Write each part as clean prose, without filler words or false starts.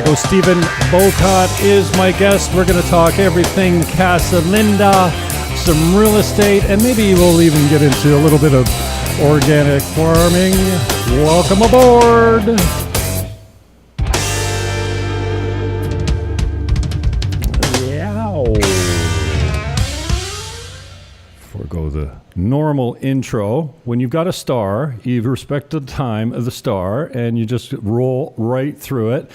So Stephen Bowcutt is my guest. We're going to talk everything Casa Linda, some real estate, and maybe we'll even get into a little bit of organic farming. Welcome aboard. Forgo the normal intro. When you've got a star, you respect the time of the star, and you just roll right through it.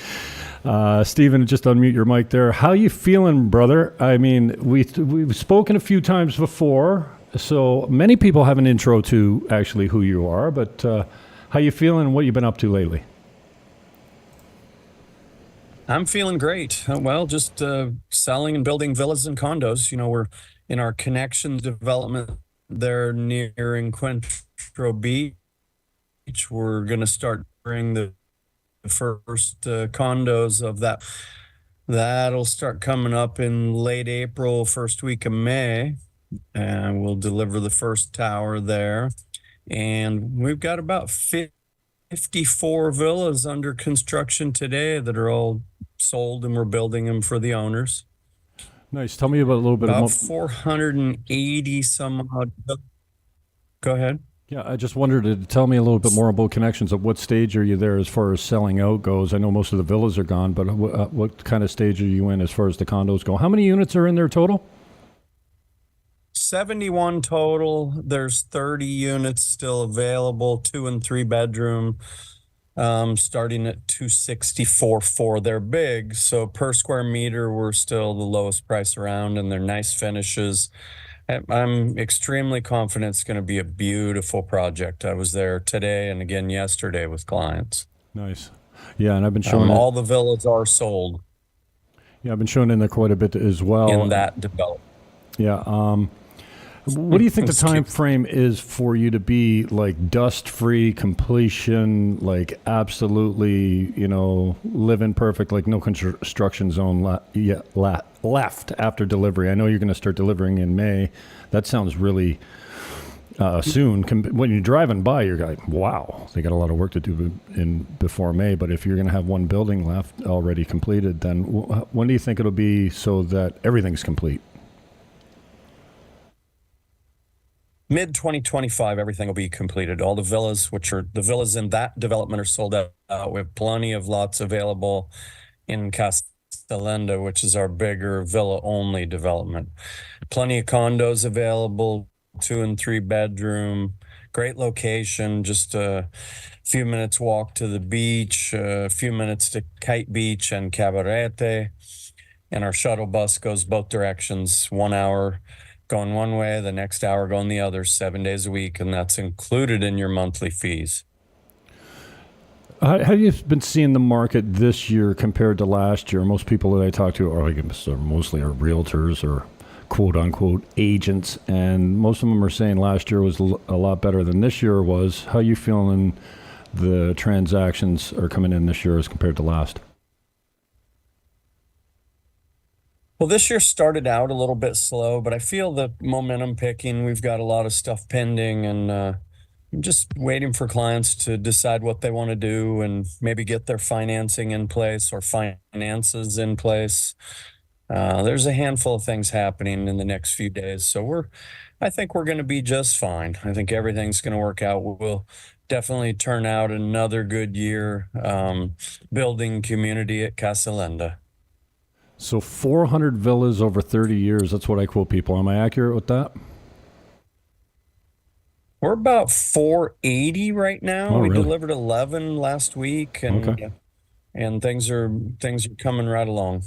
Stephen, just unmute your mic there. How you feeling, brother? I mean, we've spoken a few times before, so many people have an intro to actually who you are, but how you feeling and what you've been up to lately? I'm feeling great. Well, just selling and building villas and condos. You know, we're in our connection development there near Encuentro Beach. We're going to start bringing the first condos of that. That'll start coming up in late April, first week of May, and we'll deliver the first tower there. And we've got about 54 villas under construction today that are all sold, and we're building them for the owners. Nice. Tell me about a little bit about 480 some odd. Go ahead. Yeah, I just wondered to tell me a little bit more about connections. At what stage are you there as far as selling out goes? I know most of the villas are gone, but what kind of stage are you in as far as the condos go? How many units are in there total? 71 total. There's 30 units still available, 2 and 3 bedroom, starting at $264. They're big, so per square meter, we're still the lowest price around, and they're nice finishes. I'm extremely confident it's going to be a beautiful project. I was there today and again yesterday with clients. Nice. Yeah, and I've been showing all the villas are sold. Yeah, I've been showing in there quite a bit as well. In that development. Yeah. What do you think the time frame is for you to be like dust-free completion, like absolutely, living perfect, like no construction zone left after delivery? I know you're going to start delivering in May. That sounds really soon. When you're driving by, you're like, wow, they got a lot of work to do before May. But if you're going to have one building left already completed, then when do you think it'll be so that everything's complete? Mid-2025, everything will be completed. All the villas, the villas in that development, are sold out. We have plenty of lots available in Casa Linda, which is our bigger villa-only development. Plenty of condos available, 2 and 3 bedroom, great location, just a few minutes walk to the beach, a few minutes to Kite Beach and Cabarete. And our shuttle bus goes both directions, 1 hour going one way, the next hour going the other, 7 days a week, and that's included in your monthly fees. How have you been seeing the market this year compared to last year? Most people that I talk to are mostly realtors or quote-unquote agents, and most of them are saying last year was a lot better than this year was. How are you feeling the transactions are coming in this year as compared to last? Well, this year started out a little bit slow, but I feel the momentum picking. We've got a lot of stuff pending, and I'm just waiting for clients to decide what they want to do and maybe get their financing in place or finances in place. There's a handful of things happening in the next few days, so I think we're going to be just fine. I think everything's going to work out. We'll definitely turn out another good year building community at Casa Linda. So 400 villas over 30 years. That's what I quote people. Am I accurate with that? We're about 480 right now. We delivered 11 last week, and and things are coming right along.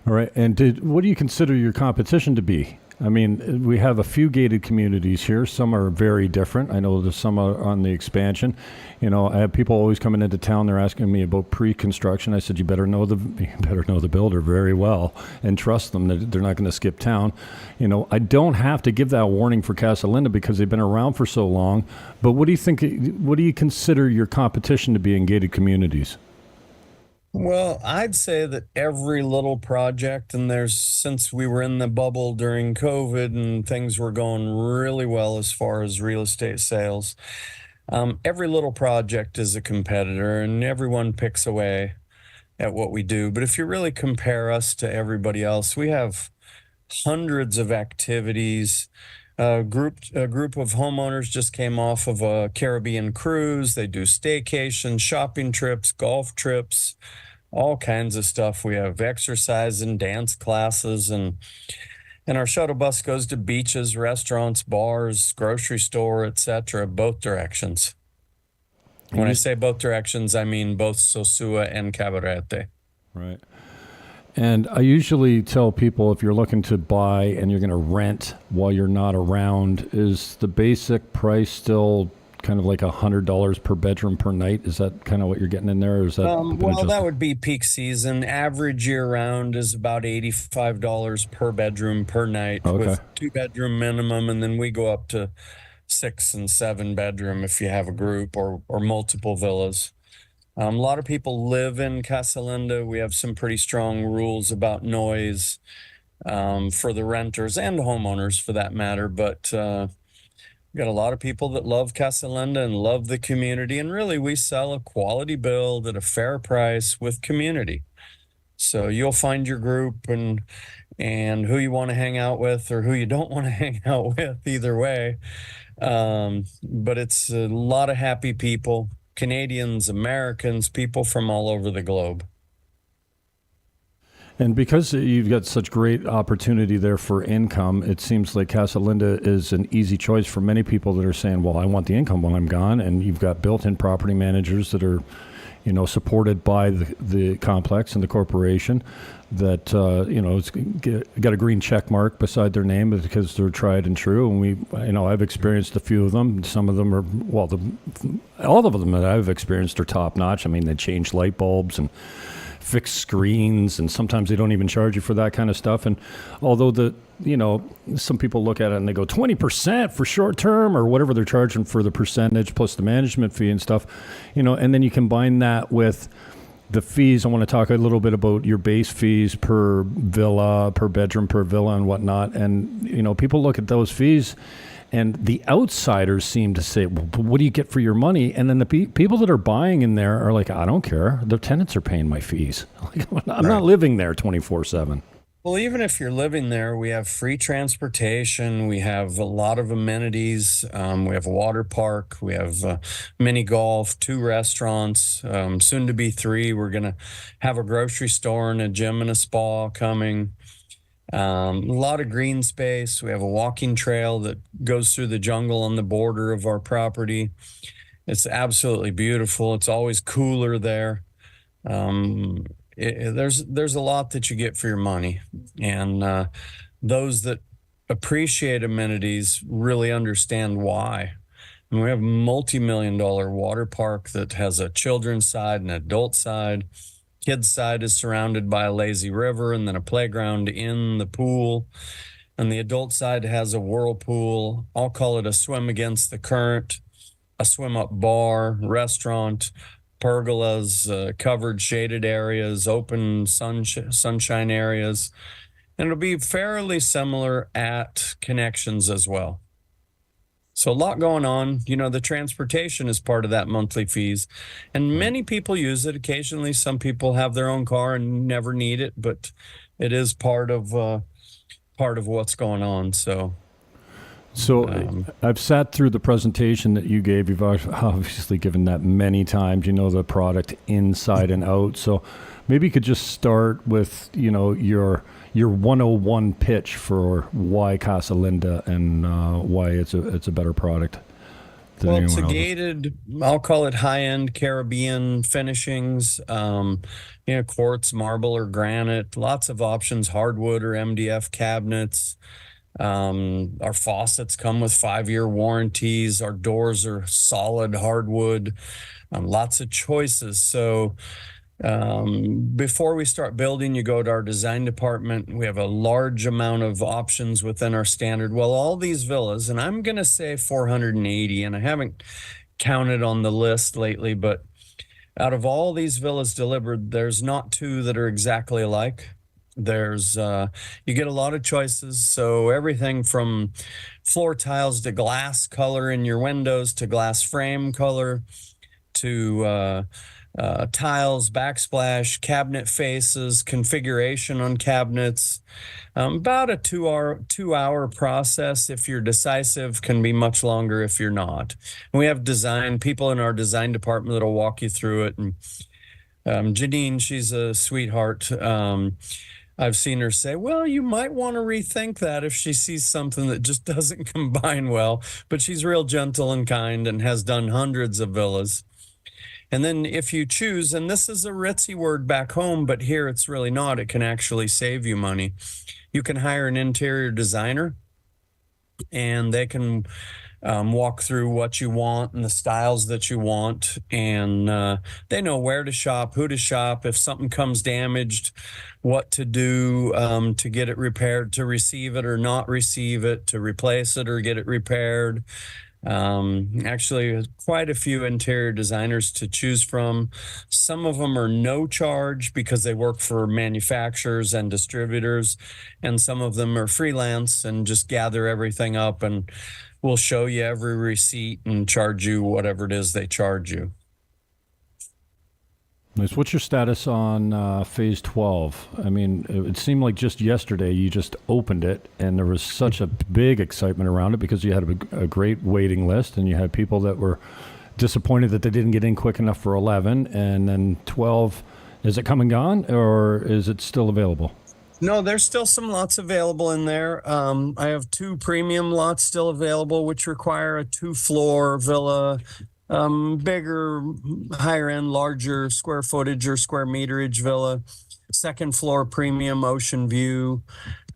All right. And what do you consider your competition to be? I mean, we have a few gated communities here. Some are very different. I know there's some are on the expansion. I have people always coming into town. They're asking me about pre-construction. I said, you better know the builder very well and trust them that they're not going to skip town. I don't have to give that warning for Casa Linda because they've been around for so long. But what do you think? What do you consider your competition to be in gated communities? Well, I'd say that every little project, and since we were in the bubble during COVID and things were going really well as far as real estate sales, every little project is a competitor and everyone picks away. at what we do. But if you really compare us to everybody else, we have hundreds of activities. A group of homeowners just came off of a Caribbean cruise. They do staycations, shopping trips, golf trips, all kinds of stuff. We have exercise and dance classes, and our shuttle bus goes to beaches, restaurants, bars, grocery store, etc., both directions. When I say both directions, I mean both Sosúa and Cabarete. Right. And I usually tell people, if you're looking to buy and you're going to rent while you're not around, is the basic price still kind of like $100 per bedroom per night? Is that kind of what you're getting in there? Or is that Well, that would be peak season. Average year round is about $85 per bedroom per night, with 2-bedroom minimum, and then we go up to 6 and 7 bedroom if you have a group or multiple villas. A lot of people live in Casa Linda. We have some pretty strong rules about noise for the renters and homeowners for that matter. But we've got a lot of people that love Casa Linda and love the community. And really, we sell a quality build at a fair price with community. So you'll find your group and who you want to hang out with or who you don't want to hang out with, either way. But it's a lot of happy people. Canadians, Americans, people from all over the globe. And because you've got such great opportunity there for income, it seems like Casa Linda is an easy choice for many people that are saying, well, I want the income when I'm gone. And you've got built-in property managers that are, supported by the complex and the corporation that, it's got a green check mark beside their name because they're tried and true. And I've experienced a few of them. Some of them are, all of them that I've experienced are top notch. I mean, they change light bulbs and fix screens, and sometimes they don't even charge you for that kind of stuff. And although some people look at it and they go 20% for short term or whatever they're charging for the percentage plus the management fee and stuff, and then you combine that with the fees. I want to talk a little bit about your base fees per villa, per bedroom, per villa and whatnot. And, people look at those fees and the outsiders seem to say, well, what do you get for your money? And then the people that are buying in there are like, I don't care. The tenants are paying my fees. I'm not living there 24/7. Well, even if you're living there, we have free transportation. We have a lot of amenities. We have a water park. We have mini golf, 2 restaurants, soon to be 3. We're going to have a grocery store and a gym and a spa coming. A lot of green space. We have a walking trail that goes through the jungle on the border of our property. It's absolutely beautiful. It's always cooler there. There's a lot that you get for your money, and those that appreciate amenities really understand why. And we have a multi-million-dollar water park that has a children's side and adult side. Kids side is surrounded by a lazy river and then a playground in the pool. And the adult side has a whirlpool. I'll call it a swim against the current, a swim up bar, restaurant, pergolas, covered shaded areas, open sunshine areas. And it'll be fairly similar at Connections as well. So a lot going on. The transportation is part of that monthly fees, and many people use it. Occasionally, some people have their own car and never need it, but it is part of what's going on. So I've sat through the presentation that you gave. You've obviously given that many times. The product inside and out. So maybe you could just start with your 101 pitch for why Casa Linda and why it's a better product than anyone else. It's a gated, I'll call it high-end Caribbean finishings, quartz, marble, or granite. Lots of options, hardwood or MDF cabinets. Our faucets come with 5-year warranties. Our doors are solid hardwood. Lots of choices. So before we start building, you go to our design department. We have a large amount of options within our standard. Well, all these villas, and I'm going to say 480, and I haven't counted on the list lately, but out of all these villas delivered, there's not 2 that are exactly alike. There's you get a lot of choices. So everything from floor tiles to glass color in your windows to glass frame color to tiles, backsplash, cabinet faces, configuration on cabinets. About a 2 hour process. If you're decisive, can be much longer if you're not. And we have design people in our design department that'll walk you through it. And Janine, she's a sweetheart. I've seen her say, well, you might want to rethink that if she sees something that just doesn't combine well. But she's real gentle and kind and has done hundreds of villas. And then if you choose, and this is a ritzy word back home, but here it's really not, it can actually save you money. You can hire an interior designer and they can walk through what you want and the styles that you want. And they know where to shop, who to shop, if something comes damaged, what to do to get it repaired, to receive it or not receive it, to replace it or get it repaired. Actually, quite a few interior designers to choose from. Some of them are no charge because they work for manufacturers and distributors, and some of them are freelance and just gather everything up and we'll show you every receipt and charge you whatever it is they charge you. Nice. What's your status on phase 12? I mean, it seemed like just yesterday you just opened it and there was such a big excitement around it because you had a great waiting list and you had people that were disappointed that they didn't get in quick enough for 11. And then 12, is it come and gone or is it still available? No, there's still some lots available in there. I have 2 premium lots still available, which require a 2-floor villa. Bigger, higher end, larger square footage or square meterage villa, 2nd floor premium ocean view.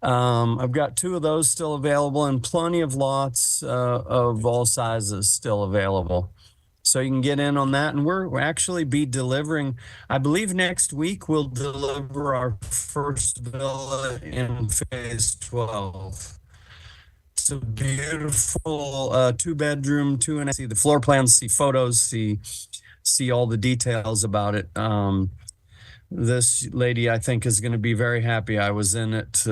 I've got 2 of those still available and plenty of lots of all sizes still available. So you can get in on that. And we'll actually be delivering, I believe next week we'll deliver our first villa in phase 12. It's a beautiful 2-bedroom, 2.5. See the floor plans, see photos, see all the details about it. This lady, I think, is going to be very happy. I was in it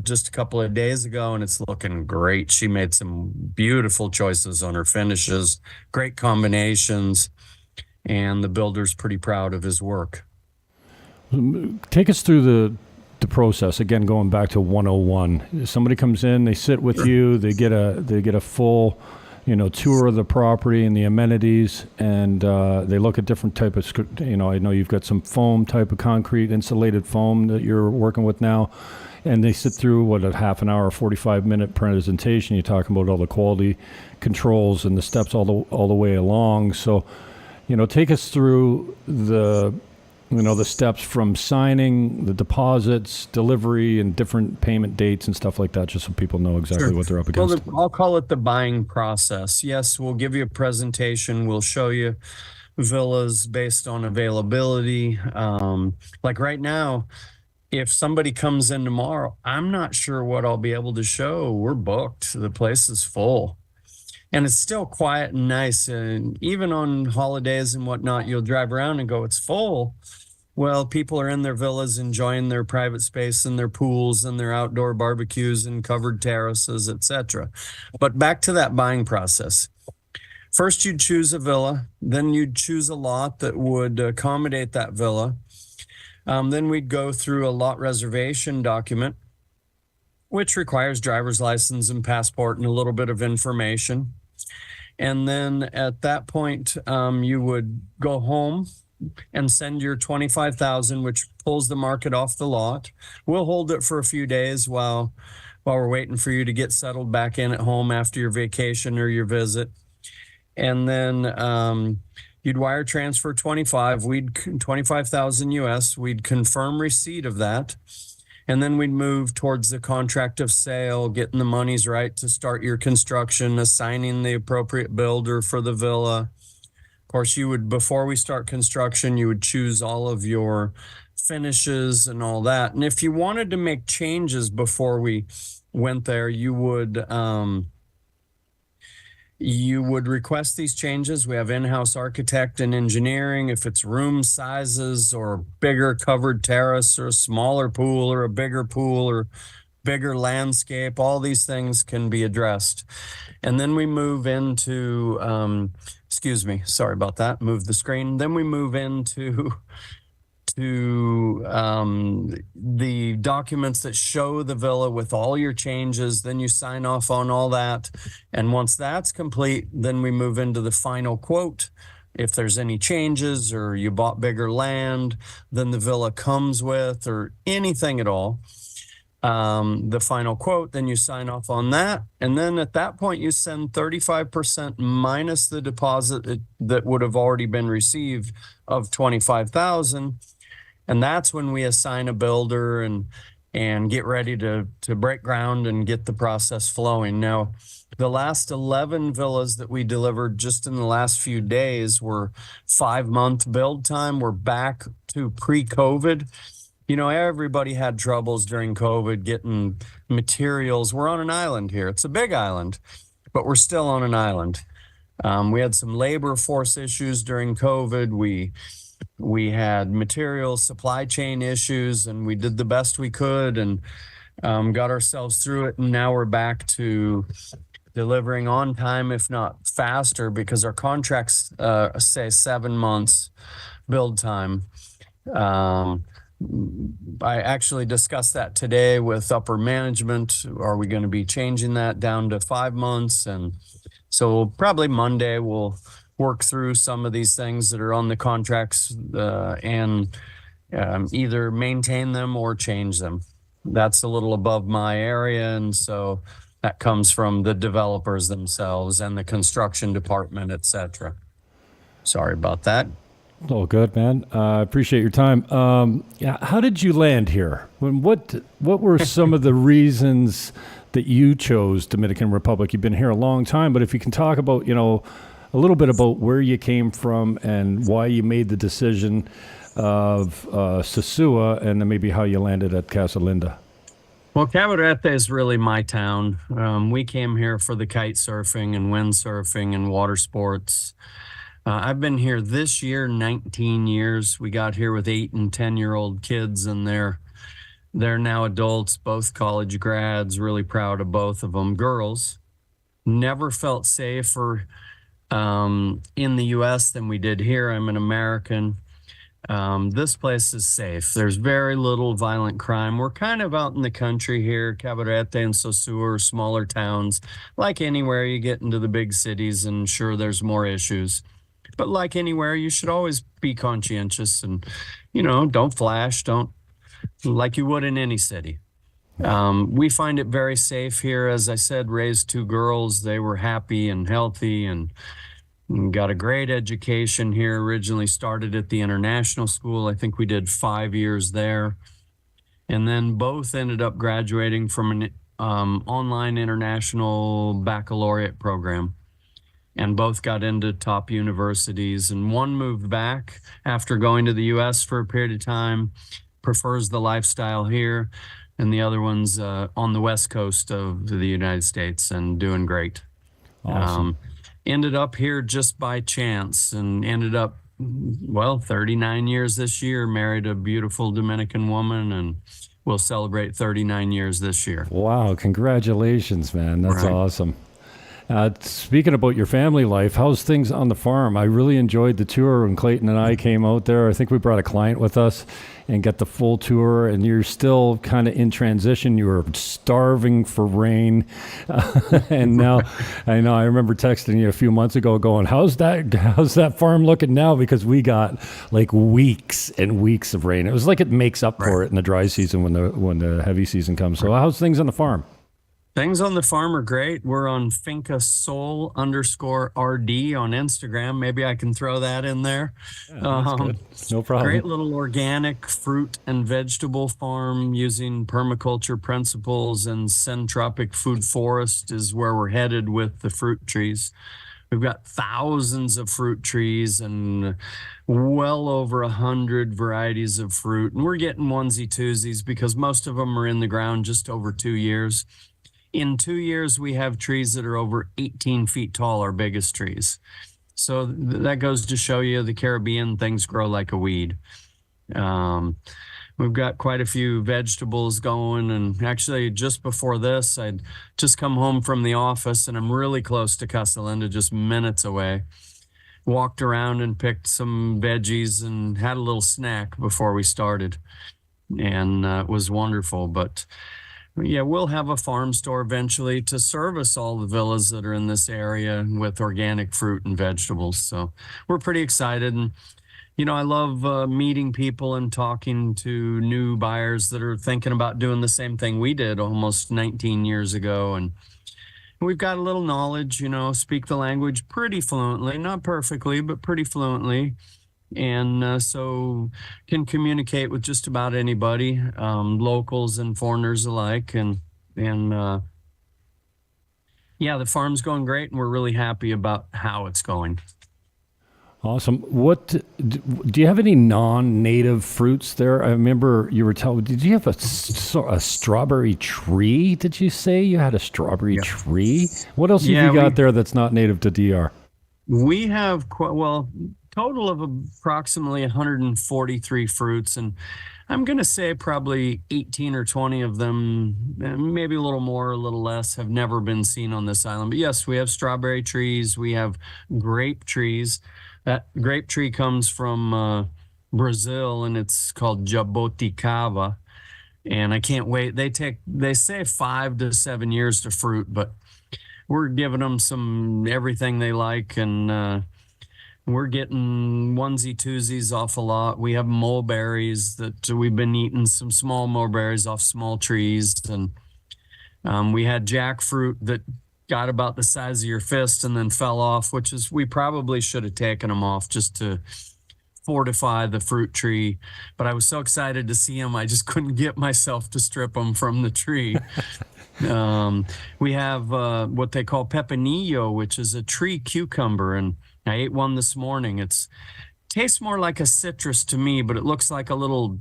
just a couple of days ago, and it's looking great. She made some beautiful choices on her finishes, great combinations, and the builder's pretty proud of his work. Take us through the process again, going back to 101. Somebody comes in, they sit with you, they get a full tour of the property and the amenities, and they look at different type of I know you've got some foam type of concrete insulated foam that you're working with now, and they sit through a half an hour 45-minute presentation. You're talking about all the quality controls and the steps all the way along. So take us through the steps from signing, the deposits, delivery, and different payment dates and stuff like that, just so people know exactly what they're up against. Well, I'll call it the buying process. Yes, we'll give you a presentation. We'll show you villas based on availability. Like right now, if somebody comes in tomorrow, I'm not sure what I'll be able to show. We're booked. The place is full. And it's still quiet and nice. And even on holidays and whatnot, you'll drive around and go, it's full. Well, people are in their villas enjoying their private space and their pools and their outdoor barbecues and covered terraces, etc. But back to that buying process. First, you'd choose a villa. Then you'd choose a lot that would accommodate that villa. Then we'd go through a lot reservation document, which requires driver's license and passport and a little bit of information. And then at that point, you would go home and send your $25,000, which pulls the market off the lot. We'll hold it for a few days while we're waiting for you to get settled back in at home after your vacation or your visit. And then you'd wire transfer 25,000 US. We'd confirm receipt of that. And then we'd move towards the contract of sale, getting the monies right to start your construction, assigning the appropriate builder for the villa. Of course, before we start construction, you would choose all of your finishes and all that. And if you wanted to make changes before we went there, you would request these changes. We have in-house architect and engineering. If it's room sizes or bigger covered terrace or a smaller pool or a bigger pool or bigger landscape, all these things can be addressed. And then we move into excuse me, sorry about that. Move the screen. Then we move into the documents that show the villa with all your changes. Then you sign off on all that. And once that's complete, then we move into the final quote. If there's any changes or you bought bigger land than the villa comes with or anything at all, the final quote, then you sign off on that. And then at that point, you send 35% minus the deposit that would have already been received of $25,000. And that's when we assign a builder and get ready to break ground and get the process flowing. Now, the last 11 villas that we delivered just in the last few days were 5-month build time. We're back to pre-COVID. You know, everybody had troubles during COVID getting materials. We're on an island here. It's a big island, but we're still on an island. We had some labor force issues during COVID. We had material supply chain issues, and we did the best we could and got ourselves through it. And now we're back to delivering on time, if not faster, because our contracts say 7 months build time. I actually discussed that today with upper management. Are we going to be changing that down to 5 months? And so probably Monday we'll work through some of these things that are on the contracts and either maintain them or change them. That's a little above my area. And so that comes from the developers themselves and the construction department, et cetera. Sorry about that. Oh, good, man. I appreciate your time. Yeah, how did you land here? What were some of the reasons that you chose Dominican Republic? You've been here a long time, but if you can talk about, a little bit about where you came from and why you made the decision of Sosúa, and then maybe how you landed at Casa Linda. Well, Cabarete is really my town. We came here for the kite surfing and windsurfing and water sports. I've been here this year 19 years. We got here with 8 and 10-year-old kids, and they're now adults, both college grads. Really proud of both of them. Girls. Never felt safer in the U.S. than we did here. I'm an American. This place is safe. There's very little violent crime. We're kind of out in the country here. Cabarete and Sosúa are smaller towns. Like anywhere, you get into the big cities, and sure, there's more issues. But like anywhere, you should always be conscientious and, don't flash, don't like you would in any city. We find it very safe here. As I said, raised 2 girls. They were happy and healthy and got a great education here. Originally started at the international school. I think we did 5 years there. And then both ended up graduating from an online international baccalaureate program. And both got into top universities, and one moved back after going to the U.S. for a period of time, prefers the lifestyle here, and the other one's on the West Coast of the United States and doing great. Awesome. Ended up here just by chance and ended up, 39 years this year, married a beautiful Dominican woman, and we'll celebrate 39 years this year. Wow, congratulations, man. That's Right. awesome. Speaking about your family life, how's things on the farm? I really enjoyed the tour when Clayton and I came out there. I think we brought a client with us and got the full tour, and you're still kind of in transition. You were starving for rain. And now I remember texting you a few months ago going, how's that farm looking now? Because we got like weeks and weeks of rain. It was like it makes up for it in the dry season when the heavy season comes. So how's things on the farm? Things on the farm are great. We're on Finca Sol _RD on Instagram. Maybe I can throw that in there. Yeah, that's good. No problem. Great little organic fruit and vegetable farm using permaculture principles, and centropic food forest is where we're headed with the fruit trees. We've got thousands of fruit trees and well over 100 varieties of fruit. And we're getting onesie twosies because most of them are in the ground just over 2 years. In 2 years, we have trees that are over 18 feet tall, our biggest trees. So that goes to show you the Caribbean, things grow like a weed. We've got quite a few vegetables going. And actually, just before this, I'd just come home from the office, and I'm really close to Casa Linda, just minutes away. walked around and picked some veggies and had a little snack before we started. And it was wonderful. But yeah, we'll have a farm store eventually to service all the villas that are in this area with organic fruit and vegetables. So we're pretty excited. And, I love meeting people and talking to new buyers that are thinking about doing the same thing we did almost 19 years ago. And we've got a little knowledge, speak the language pretty fluently, not perfectly, but pretty fluently. And so can communicate with just about anybody, locals and foreigners alike. And yeah, the farm's going great, and we're really happy about how it's going. Awesome. What do you have any non-native fruits there? I remember you were telling. Did you have a strawberry tree? Did you say you had a strawberry tree? What else have you got there that's not native to DR? We have total of approximately 143 fruits, and I'm going to say probably 18 or 20 of them, maybe a little more, a little less, have never been seen on this island. But yes, we have strawberry trees. We have grape trees. That grape tree comes from Brazil, and it's called jaboticaba. And I can't wait. They say 5 to 7 years to fruit, but we're giving them everything they like, and we're getting onesie twosies off a lot. We have mulberries that we've been eating, some small mulberries off small trees, and we had jackfruit that got about the size of your fist and then fell off, we probably should have taken them off just to fortify the fruit tree. But I was so excited to see them, I just couldn't get myself to strip them from the tree. We have what they call pepinillo, which is a tree cucumber, and I ate one this morning. It tastes more like a citrus to me, but it looks like a little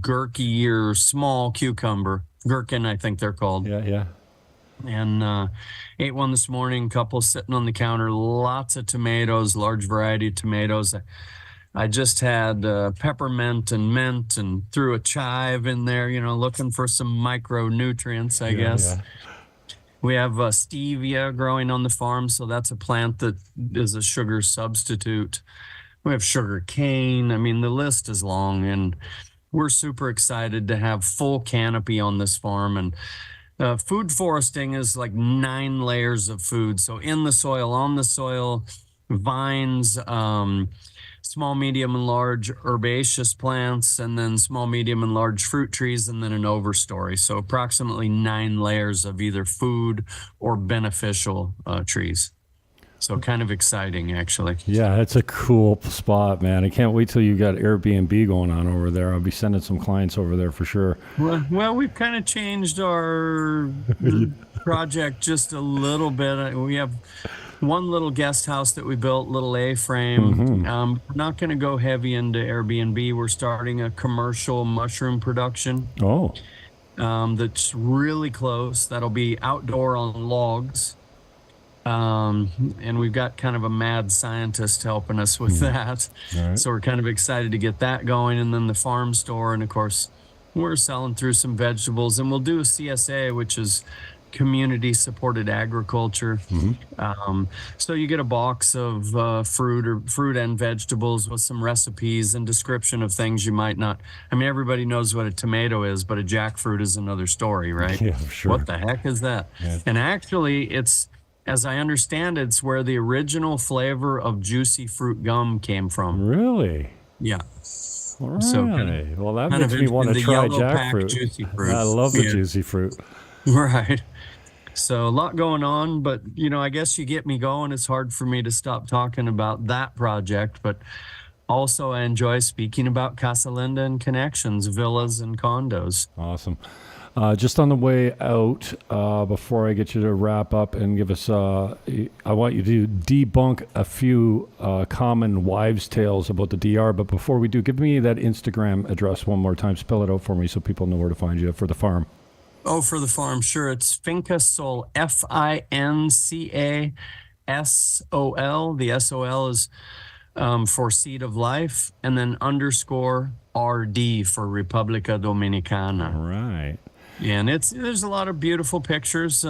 gherky or small cucumber. Gherkin, I think they're called. Yeah. And ate one this morning, couple sitting on the counter, lots of tomatoes, large variety of tomatoes. I just had peppermint and mint and threw a chive in there, looking for some micronutrients, I guess. Yeah. We have stevia growing on the farm, so that's a plant that is a sugar substitute. We have sugar cane. I mean, the list is long, and we're super excited to have full canopy on this farm. And food foresting is like 9 layers of food. So in the soil, on the soil, vines, small, medium, and large herbaceous plants, and then small, medium, and large fruit trees, and then an overstory. So approximately 9 layers of either food or beneficial trees. So kind of exciting, actually. Yeah, it's a cool spot, man. I can't wait till you got Airbnb going on over there. I'll be sending some clients over there for sure. Well, we've kind of changed our project just a little bit. We have one little guest house that we built, little A-frame. Mm-hmm. We're not going to go heavy into Airbnb. We're starting a commercial mushroom production. Oh. That's really close. That'll be outdoor on logs. And we've got kind of a mad scientist helping us with that. Right. So we're kind of excited to get that going. And then the farm store. And of course, we're selling through some vegetables, and we'll do a CSA, which is community supported agriculture. Mm-hmm. So you get a box of fruit and vegetables with some recipes and description of things you might not. I mean, everybody knows what a tomato is, but a jackfruit is another story, right? Yeah, sure. What the heck is that? Yeah. And actually, as I understand it, it's where the original flavor of juicy fruit gum came from. Really? Yeah. All right. So Well, that makes me want to try jackfruit. Juicy fruit. I love the juicy fruit. Right. So a lot going on, but I guess you get me going. It's hard for me to stop talking about that project, but also I enjoy speaking about Casa Linda and connections, villas and condos. Awesome. Just on the way out, before I get you to wrap up and give us, I want you to debunk a few common wives' tales about the DR. But before we do, give me that Instagram address one more time. Spell it out for me so people know where to find you for the farm. Oh, for the farm, sure. It's Finca Sol, FINCASOL. The SOL is for Seed of Life, and then _RD for República Dominicana. All right. And there's a lot of beautiful pictures.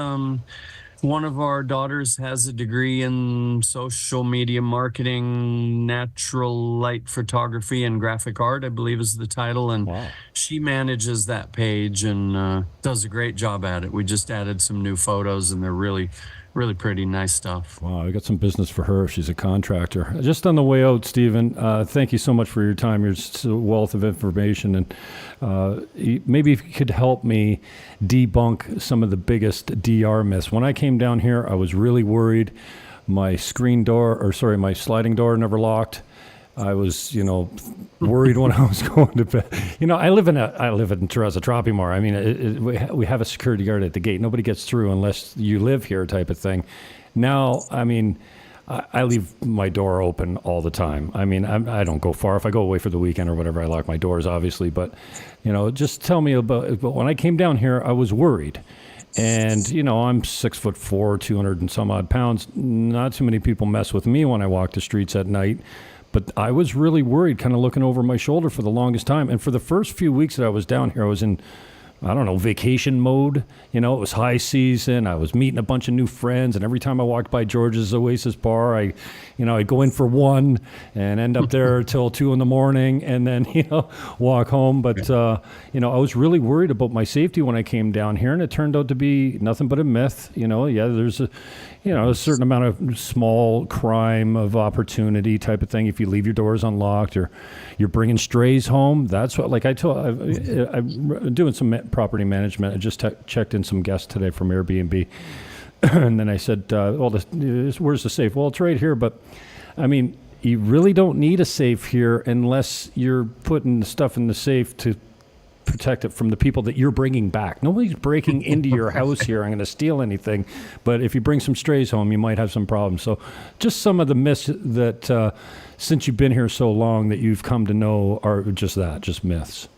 One of our daughters has a degree in social media marketing, natural light photography, and graphic art, I believe is the title. And Wow. she manages that page and does a great job at it. We just added some new photos, and they're really, really pretty, nice stuff. Wow, I got some business for her. She's a contractor. Just on the way out, Stephen, thank you so much for your time. You're just a wealth of information, and maybe if you could help me debunk some of the biggest DR myths. When I came down here, I was really worried. My sliding door never locked. I was, worried when I was going to bed. I live in Teresa Tropimar. I mean, we have a security guard at the gate. Nobody gets through unless you live here, type of thing. Now, I mean, I leave my door open all the time. I mean, I don't go far. If I go away for the weekend or whatever, I lock my doors, obviously. But, just tell me about. But when I came down here, I was worried. And, I'm 6'4", 200 and some odd pounds. Not too many people mess with me when I walk the streets at night. But I was really worried, kind of looking over my shoulder for the longest time. And for the first few weeks that I was down here, I was in, vacation mode. It was high season. I was meeting a bunch of new friends. And every time I walked by George's Oasis Bar, I'd go in for one and end up there till 2 a.m. and then, walk home. But, I was really worried about my safety when I came down here. And it turned out to be nothing but a myth. There's a certain amount of small crime of opportunity type of thing. If you leave your doors unlocked or you're bringing strays home, that's what, like I'm doing some property management. I just checked in some guests today from Airbnb. And then I said, where's the safe? Well, it's right here. But I mean, you really don't need a safe here unless you're putting the stuff in the safe to protect it from the people that you're bringing back. Nobody's breaking into your house here. I'm going to steal anything. But if you bring some strays home, you might have some problems. So just some of the myths that since you've been here so long that you've come to know are just myths.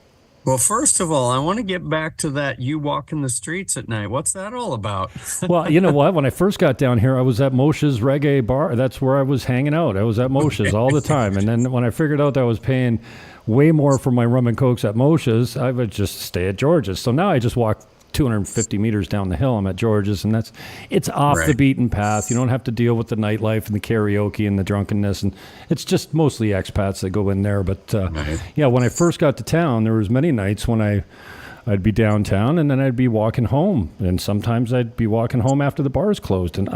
Well, first of all, I want to get back to that you walking the streets at night. What's that all about? Well, you know what? When I first got down here, I was at Moshe's Reggae Bar. That's where I was hanging out. I was at Moshe's all the time. And then when I figured out that I was paying way more for my rum and cokes at Moshe's, I would just stay at George's. So now I just walk 250 meters down the hill. I'm at George's, and it's off the beaten path. You don't have to deal with the nightlife and the karaoke and the drunkenness, and it's just mostly expats that go in there. But when I first got to town, there was many nights when I'd be downtown, and then I'd be walking home, and sometimes I'd be walking home after the bars closed, and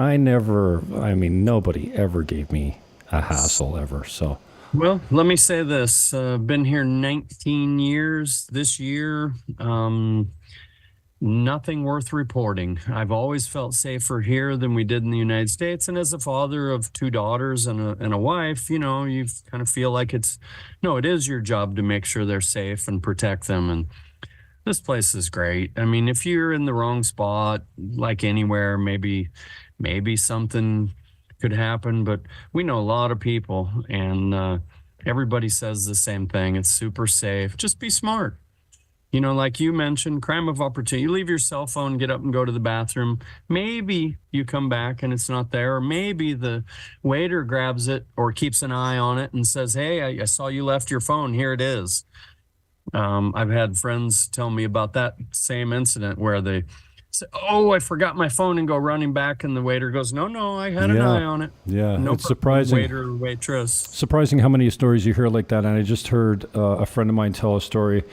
nobody ever gave me a hassle ever. So. Well, let me say this. Been here 19 years this year. Nothing worth reporting. I've always felt safer here than we did in the United States. And as a father of 2 daughters and a wife, you kind of feel like it is your job to make sure they're safe and protect them. And this place is great. I mean, if you're in the wrong spot, like anywhere, maybe something could happen, but we know a lot of people and everybody says the same thing. It's super safe. Just be smart. Like you mentioned, crime of opportunity. You leave your cell phone, get up and go to the bathroom. Maybe you come back and it's not there. Or maybe the waiter grabs it or keeps an eye on it and says, hey, I saw you left your phone. Here it is. I've had friends tell me about that same incident where they say, oh, I forgot my phone, and go running back. And the waiter goes, no, I had an eye on it. Yeah, no it's surprising. Waiter or waitress. Surprising how many stories you hear like that. And I just heard a friend of mine tell a story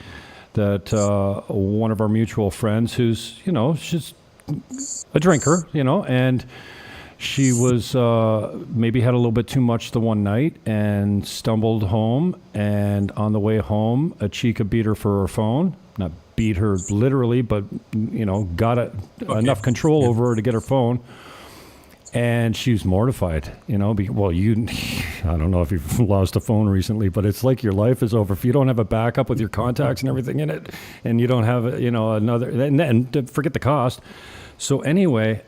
that one of our mutual friends who's, she's a drinker, and she was maybe had a little bit too much the one night and stumbled home. And on the way home, a chica beat her for her phone. Not beat her literally, but, got enough control over her to get her phone. And she was mortified, I don't know if you've lost a phone recently, but it's like your life is over. If you don't have a backup with your contacts and everything in it, and you don't have, another, and forget the cost. So anyway,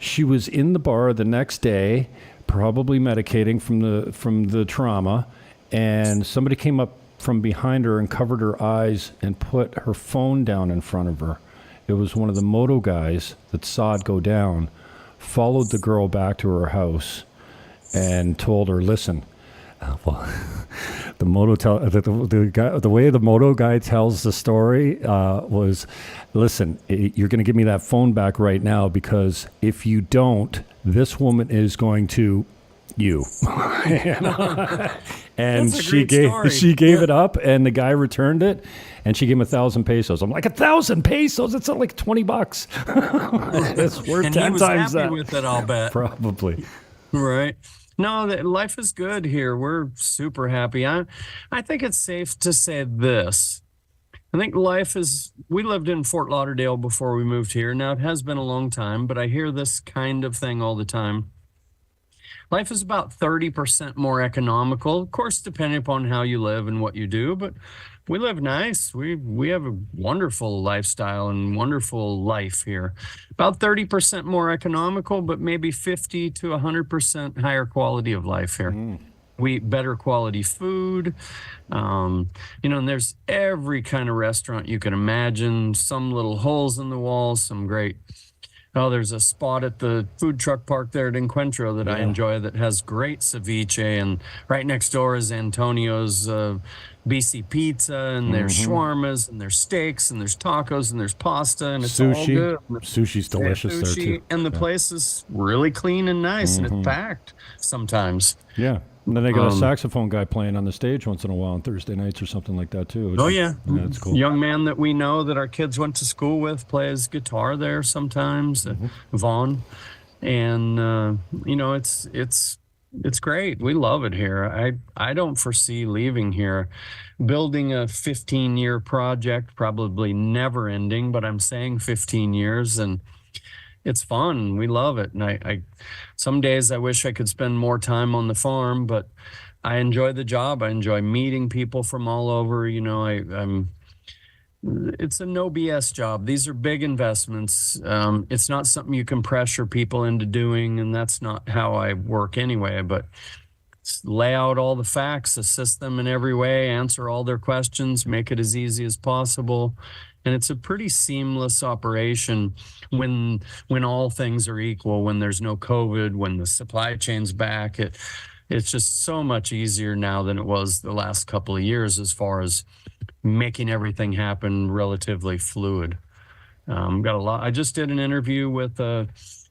she was in the bar the next day, probably medicating from the trauma, and somebody came up from behind her and covered her eyes and put her phone down in front of her. It was one of the moto guys that saw it go down, followed the girl back to her house and told her, listen, Well, the way the moto guy tells the story was, listen, you're going to give me that phone back right now, because if you don't, this woman is going to you. And she gave it up, and the guy returned it, and she gave him 1,000 pesos. I'm like, 1,000 pesos? It's like $20. It's worth and 10 he was times happy that. with it, I'll bet. Probably. Right. No, life is good here. We're super happy. I think it's safe to say this. I think we lived in Fort Lauderdale before we moved here. Now, it has been a long time, but I hear this kind of thing all the time. Life is about 30% more economical, of course, depending upon how you live and what you do, but we live nice. We have a wonderful lifestyle and wonderful life here. About 30% more economical, but maybe 50 to 100% higher quality of life here. We eat better quality food. And there's every kind of restaurant you can imagine, some little holes in the wall, some great. Oh, there's a spot at the food truck park there at Encuentro that I enjoy that has great ceviche, and right next door is Antonio's BC Pizza, and there's shawarmas, and there's steaks, and there's tacos, and there's pasta, and it's all good. Sushi's delicious there too. And the place is really clean and nice, and it's packed sometimes. Yeah. And then they got a saxophone guy playing on the stage once in a while on Thursday nights or something like that too. That's cool. Young man that we know that our kids went to school with plays guitar there sometimes, Vaughn. And, it's great. We love it here. I don't foresee leaving here. Building a 15-year project, probably never ending, but I'm saying 15 years, and it's fun. We love it. And I some days I wish I could spend more time on the farm, but I enjoy the job. I enjoy meeting people from all over. It's a no BS job. These are big investments. It's not something you can pressure people into doing, and that's not how I work anyway, but lay out all the facts, assist them in every way, answer all their questions, make it as easy as possible. And it's a pretty seamless operation when all things are equal, when there's no COVID, when the supply chain's back. It's just so much easier now than it was the last couple of years as far as making everything happen relatively fluid. Got a lot. I just did an interview with a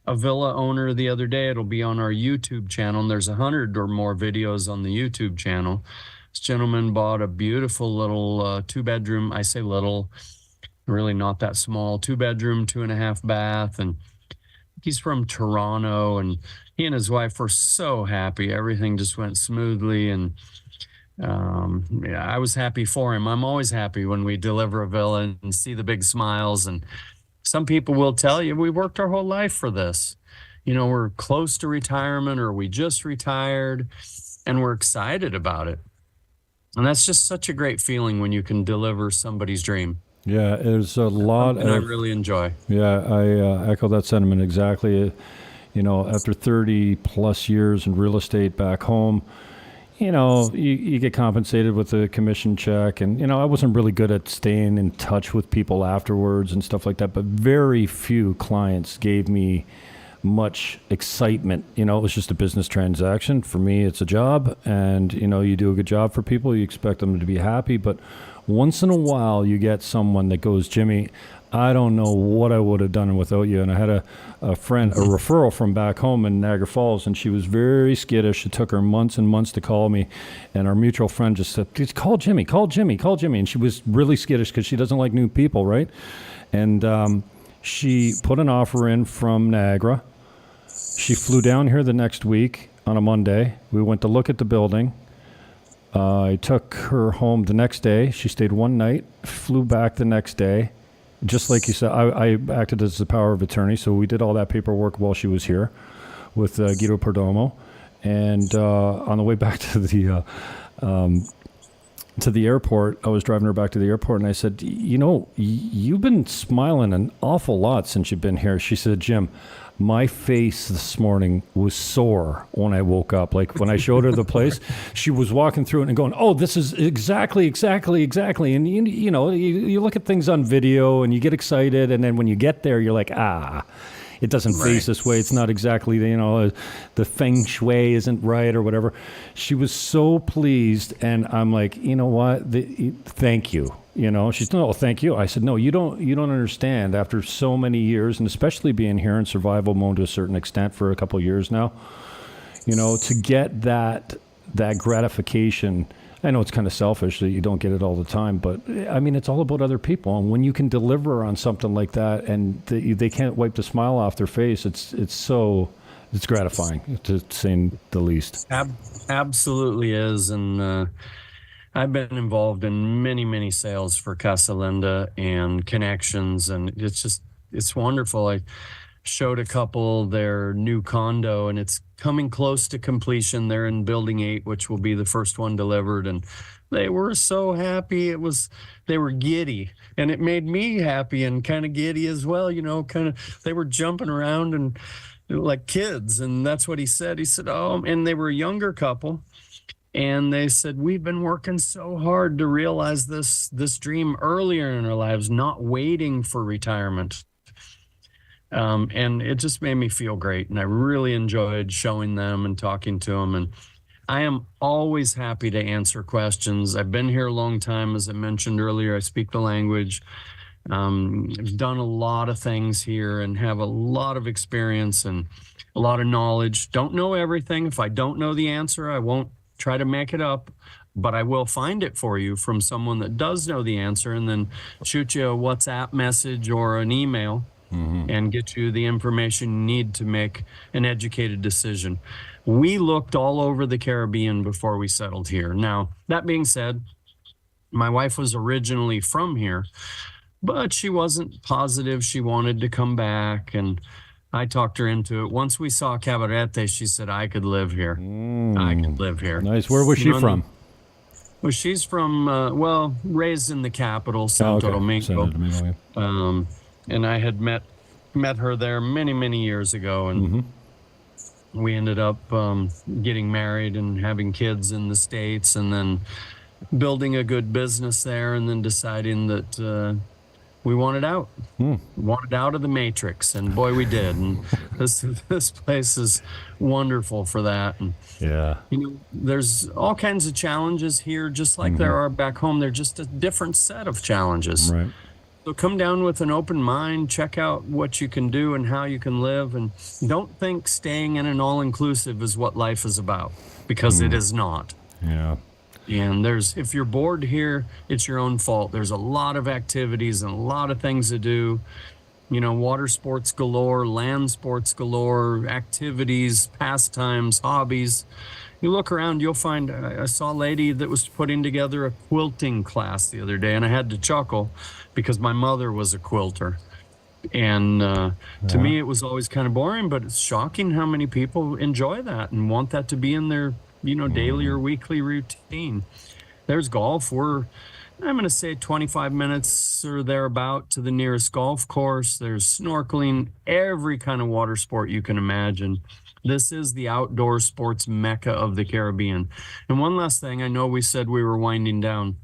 villa owner the other day. It'll be on our YouTube channel, and there's 100 or more videos on the YouTube channel. This gentleman bought a beautiful little 2-bedroom. I say little, really not that small, 2-bedroom, 2.5 bath. And he's from Toronto, and he and his wife were so happy. Everything just went smoothly. And I was happy for him. I'm always happy when we deliver a villa and see the big smiles. And some people will tell you, we worked our whole life for this. We're close to retirement, or we just retired, and we're excited about it. And that's just such a great feeling when you can deliver somebody's dream. Yeah, there's a lot I really enjoy. Yeah, I echo that sentiment exactly. After 30 plus years in real estate back home, you get compensated with a commission check. And, I wasn't really good at staying in touch with people afterwards and stuff like that. But very few clients gave me much excitement. It was just a business transaction. For me, it's a job. And, you do a good job for people. You expect them to be happy. But once in a while, you get someone that goes, Jimmy, I don't know what I would have done without you. And I had a friend, a referral from back home in Niagara Falls, and she was very skittish. It took her months and months to call me. And our mutual friend just said, call Jimmy, call Jimmy, call Jimmy. And she was really skittish because she doesn't like new people, right? And she put an offer in from Niagara. She flew down here the next week on a Monday. We went to look at the building. I took her home the next day. She stayed one night, flew back the next day. Just like you said, I acted as the power of attorney, so we did all that paperwork while she was here with Guido Perdomo. And on the way back to the airport, I was driving her back to the airport, and I said, you've been smiling an awful lot since you've been here. She said, Jim, my face this morning was sore when I woke up. Like when I showed her the place, she was walking through it and going, oh, this is exactly. And you look at things on video and you get excited. And then when you get there, you're like, it doesn't face this way. It's not exactly, the feng shui isn't right or whatever. She was so pleased, and I'm like, you know what? Thank you. She said, no, thank you. I said, no, you don't understand. After so many years, and especially being here in survival mode to a certain extent for a couple of years now, to get that gratification. I know it's kind of selfish that you don't get it all the time, but I mean, it's all about other people. And when you can deliver on something like that, and they can't wipe the smile off their face, it's gratifying, to say the least. Absolutely is. And I've been involved in many, many sales for Casa Linda and connections, and it's wonderful. I showed a couple their new condo, and it's coming close to completion. They're in building 8, which will be the first one delivered, and they were so happy. They were giddy, and it made me happy and kind of giddy as well. They were jumping around and like kids, and that's what he said. He said, oh, and they were a younger couple, and they said, we've been working so hard to realize this dream earlier in our lives, not waiting for retirement. And it just made me feel great. And I really enjoyed showing them and talking to them. And I am always happy to answer questions. I've been here a long time. As I mentioned earlier, I speak the language. I've done a lot of things here and have a lot of experience and a lot of knowledge. Don't know everything. If I don't know the answer, I won't try to make it up, but I will find it for you from someone that does know the answer, and then shoot you a WhatsApp message or an email. And get you the information you need to make an educated decision. We looked all over the Caribbean before we settled here. Now, that being said, my wife was originally from here, but she wasn't positive she wanted to come back, and I talked her into it. Once we saw Cabarete, she said, I could live here. I could live here. Nice. Where was she from? Well, she's from, raised in the capital, Santo Domingo. And I had met her there many, many years ago, and we ended up getting married and having kids in the States, and then building a good business there, and then deciding that we wanted out. Wanted out of the matrix, and boy, we did. And this place is wonderful for that. And there's all kinds of challenges here, just like there are back home. They're just a different set of challenges. Right. So come down with an open mind, check out what you can do and how you can live, and don't think staying in an all-inclusive is what life is about, because it is not. Yeah. And if you're bored here, it's your own fault. There's a lot of activities and a lot of things to do. Water sports galore, land sports galore, activities, pastimes, hobbies. You look around, you'll find, I saw a lady that was putting together a quilting class the other day, and I had to chuckle because my mother was a quilter. And to me, it was always kind of boring, but it's shocking how many people enjoy that and want that to be in their, daily or weekly routine. There's golf. I'm going to say 25 minutes or thereabout to the nearest golf course. There's snorkeling, every kind of water sport you can imagine. This is the outdoor sports mecca of the Caribbean. And one last thing, I know we said we were winding down.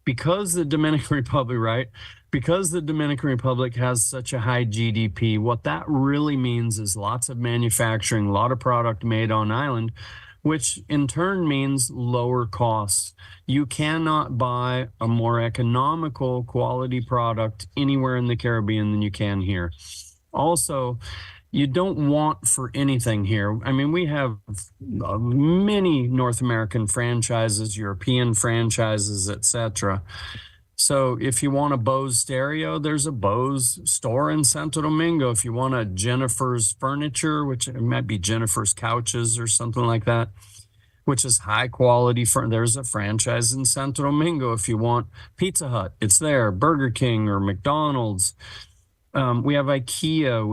Because the Dominican Republic, because the Dominican Republic has such a high GDP, what that really means is lots of manufacturing, a lot of product made on island, which in turn means lower costs. You cannot buy a more economical quality product anywhere in the Caribbean than you can here. Also, you don't want for anything here. I mean, we have many North American franchises, European franchises, etc. So if you want a Bose stereo, there's a Bose store in Santo Domingo. If you want a Jennifer's furniture, which it might be Jennifer's couches or something like that, which is high quality, there's a franchise in Santo Domingo. If you want Pizza Hut, it's there. Burger King or McDonald's. We have IKEA,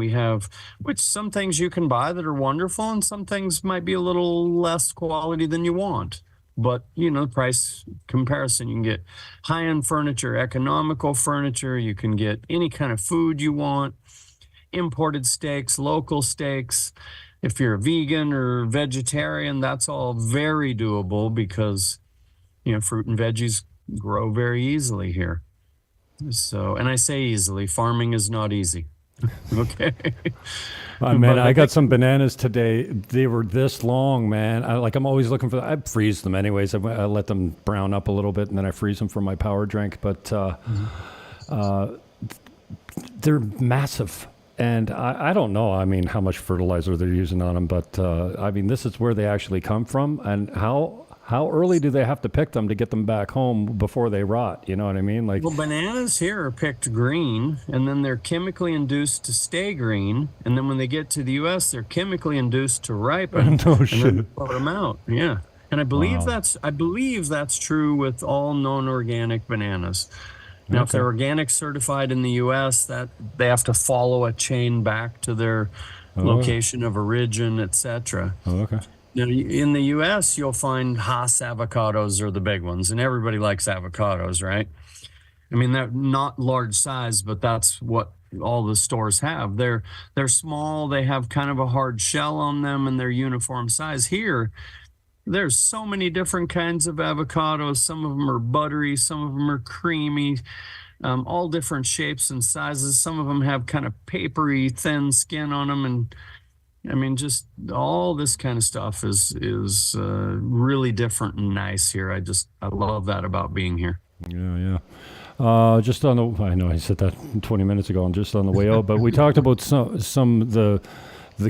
which some things you can buy that are wonderful, and some things might be a little less quality than you want. But, price comparison, you can get high-end furniture, economical furniture, you can get any kind of food you want, imported steaks, local steaks. If you're a vegan or vegetarian, that's all very doable because, fruit and veggies grow very easily here. So, and I say easily, farming is not easy. Okay. Man, I got some bananas today. They were this long, man. I'm always looking for. I freeze them anyways. I let them brown up a little bit, and then I freeze them for my power drink. But they're massive, and I don't know. I mean, how much fertilizer they're using on them, but I mean, this is where they actually come from, and how early do they have to pick them to get them back home before they rot? You know what I mean? Like, well, bananas here are picked green, and then they're chemically induced to stay green, and then when they get to the U.S., they're chemically induced to ripen. No and shit. then put them out. Yeah, and I believe that's true with all non-organic bananas. Now, if they're organic certified in the U.S., that they have to follow a chain back to their location of origin, etc. Oh, okay. Now, in the U.S., you'll find Hass avocados are the big ones, and everybody likes avocados, right? I mean, they're not large size, but that's what all the stores have. They're small, they have kind of a hard shell on them, and they're uniform size. Here, there's so many different kinds of avocados. Some of them are buttery, some of them are creamy, all different shapes and sizes. Some of them have kind of papery, thin skin on them, and I mean, just all this kind of stuff is really different and nice here. I love that about being here. Yeah. Just on the, I know I said that 20 minutes ago, and just on the way out, but we talked about some of the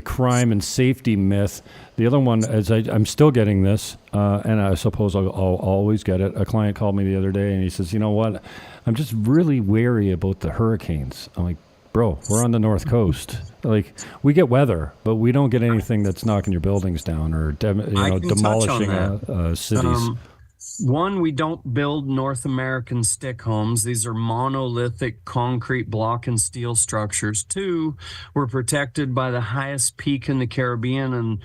crime and safety myth. The other one is I'm still getting this, and I suppose I'll always get it. A client called me the other day, and he says, "You know what? I'm just really wary about the hurricanes." I'm like, "Bro, we're on the North Coast. Like, we get weather, but we don't get anything that's knocking your buildings down or demolishing cities." One, we don't build North American stick homes. These are monolithic concrete block and steel structures. Two, we're protected by the highest peak in the Caribbean. And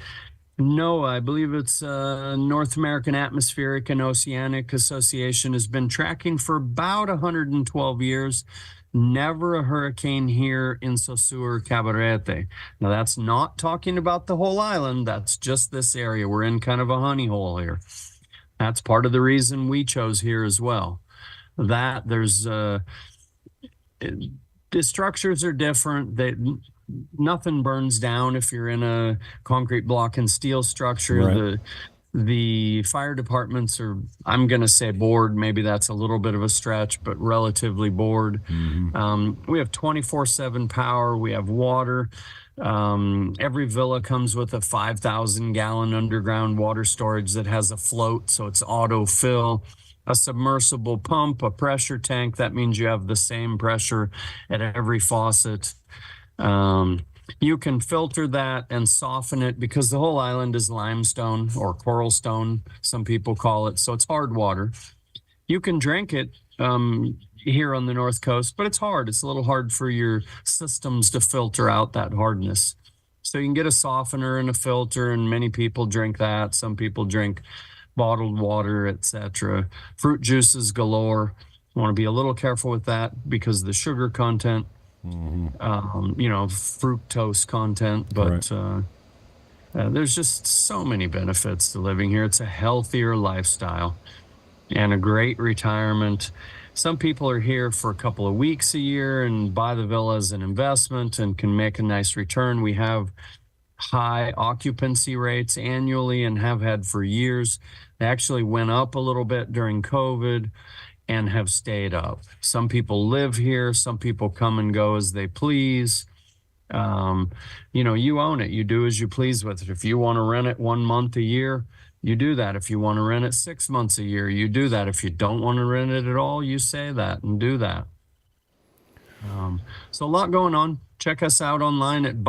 NOAA, I believe it's North American Atmospheric and Oceanic Association, has been tracking for about 112 years. Never a hurricane here in Sosúa or Cabarete. Now, that's not talking about the whole island. That's just this area. We're in kind of a honey hole here. That's part of the reason we chose here as well. That there's the structures are different. Nothing burns down if you're in a concrete block and steel structure. Right. The fire departments are, I'm going to say bored. Maybe that's a little bit of a stretch, but relatively bored. We have 24/7 power. We have water. Every villa comes with a 5,000 gallon underground water storage that has a float, so it's auto fill, a submersible pump, a pressure tank. That means you have the same pressure at every faucet. You can filter that and soften it because the whole island is limestone or coral stone, some people call it. So it's hard water. You can drink it here on the North Coast, but it's hard. It's a little hard for your systems to filter out that hardness. So you can get a softener and a filter, and many people drink that. Some people drink bottled water, etc. Fruit juices galore. You want to be a little careful with that because the sugar content, fructose content, but there's just so many benefits to living here. It's a healthier lifestyle and a great retirement. Some people are here for a couple of weeks a year and buy the villa as an investment and can make a nice return. We have high occupancy rates annually and have had for years. They actually went up a little bit during COVID and have stayed up. Some people live here. Some people come and go as they please. You own it. You do as you please with it. If you want to rent it 1 month a year, you do that. If you want to rent it 6 months a year, you do that. If you don't want to rent it at all, you say that and do that. So a lot going on. Check us out online at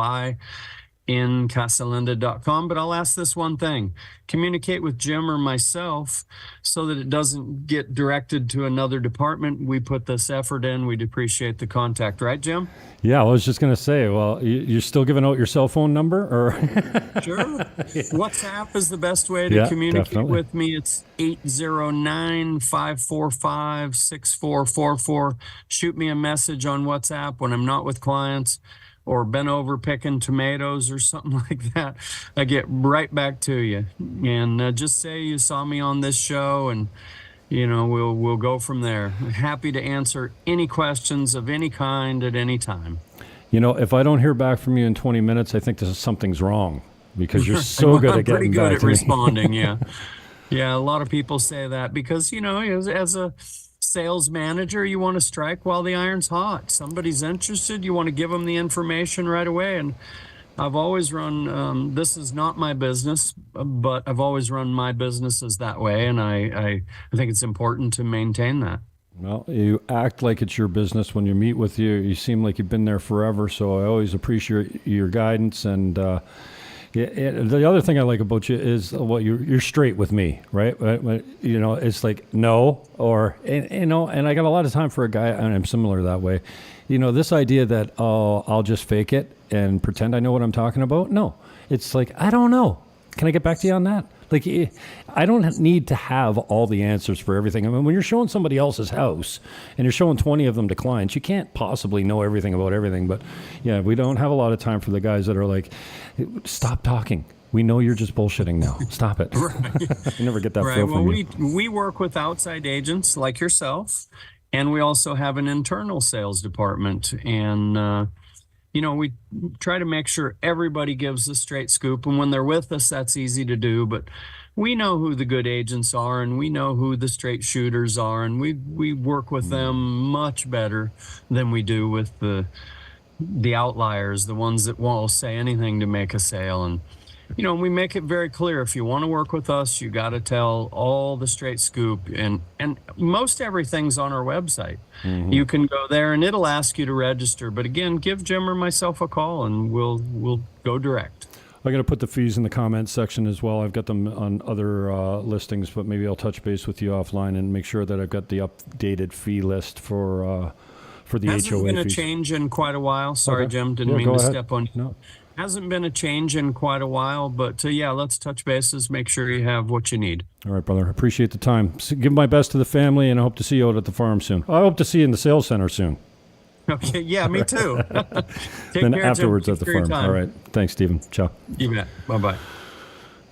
buyincasalinda.com. But I'll ask this one thing. Communicate with Jim or myself so that it doesn't get directed to another department. We put this effort in. We'd appreciate the contact. Right, Jim? Yeah, I was just going to say, well, you're still giving out your cell phone number? Or Sure. WhatsApp is the best way to communicate with me. It's 809-545-6444. Shoot me a message on WhatsApp when I'm not with clients or been over picking tomatoes or something like that. I get right back to you. And just say you saw me on this show, and we'll go from there. Happy to answer any questions of any kind at any time. If I don't hear back from you in 20 minutes, I think something's wrong because you're so good at getting back to me. Responding. Yeah. Yeah. A lot of people say that because, as a sales manager, you want to strike while the iron's hot. Somebody's interested, you want to give them the information right away. And I've always run, this is not my business, but I've always run my businesses that way. And I think it's important to maintain that. Well, you act like it's your business when you meet with you. You seem like you've been there forever, so I always appreciate your guidance. And the other thing I like about you is, you're straight with me, right? It's like no, or and I got a lot of time for a guy, and I'm similar that way. This idea that I'll just fake it and pretend I know what I'm talking about. No, it's like I don't know. Can I get back to you on that? Like, I don't need to have all the answers for everything. I mean, when you're showing somebody else's house and you're showing 20 of them to clients, you can't possibly know everything about everything. But yeah, we don't have a lot of time for the guys that are like, stop talking. We know you're just bullshitting now. Stop it. Right. You never get that right. feel from well, you. we work with outside agents like yourself, and we also have an internal sales department. And, we try to make sure everybody gives the straight scoop. And when they're with us, that's easy to do. But we know who the good agents are, and we know who the straight shooters are. And we work with them much better than we do with the outliers, the ones that won't say anything to make a sale. And, we make it very clear. If you want to work with us, you got to tell all the straight scoop. And most everything's on our website. Mm-hmm. You can go there and it'll ask you to register. But again, give Jim or myself a call and we'll go direct. I'm going to put the fees in the comments section as well. I've got them on other listings, but maybe I'll touch base with you offline and make sure that I've got the updated fee list for the HOA fees. Hasn't been a change in quite a while. Sorry, okay. Jim, didn't mean to step on you. No. Hasn't been a change in quite a while, but let's touch bases, make sure you have what you need. All right, brother. Appreciate the time. Give my best to the family, and I hope to see you out at the farm soon. I hope to see you in the sales center soon. Okay, yeah, me too. Then care, afterwards Jim. At the farm. All right. Thanks, Stephen. Ciao. You bet. Bye-bye.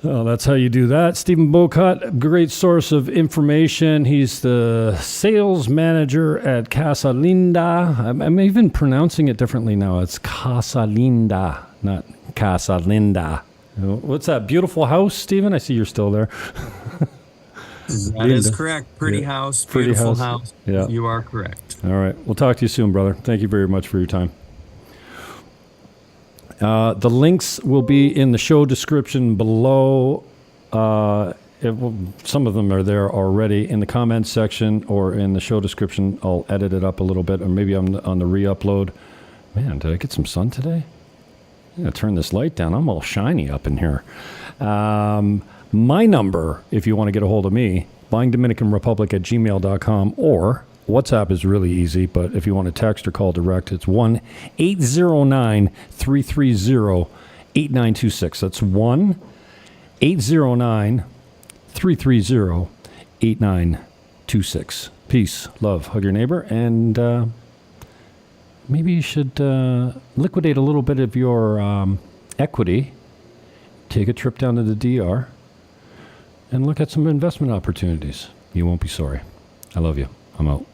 Oh, that's how you do that. Stephen Bowcutt, great source of information. He's the sales manager at Casa Linda. I'm even pronouncing it differently now. It's Casa Linda, not Casa Linda. What's that beautiful house, Stephen? I see you're still there. That is correct. Pretty house, beautiful house. Yeah. You are correct. All right. We'll talk to you soon, brother. Thank you very much for your time. The links will be in the show description below. Some of them are there already in the comments section or in the show description. I'll edit it up a little bit, or maybe on the re-upload. Man, did I get some sun today? I'm going to turn this light down. I'm all shiny up in here. My number, if you want to get a hold of me, buyingdominicanrepublic@gmail.com, or WhatsApp is really easy, but if you want to text or call direct, it's 1-809-330-8926. That's 1-809-330-8926. Peace, love, hug your neighbor, and maybe you should liquidate a little bit of your equity, take a trip down to the DR, and look at some investment opportunities. You won't be sorry. I love you. I'm out.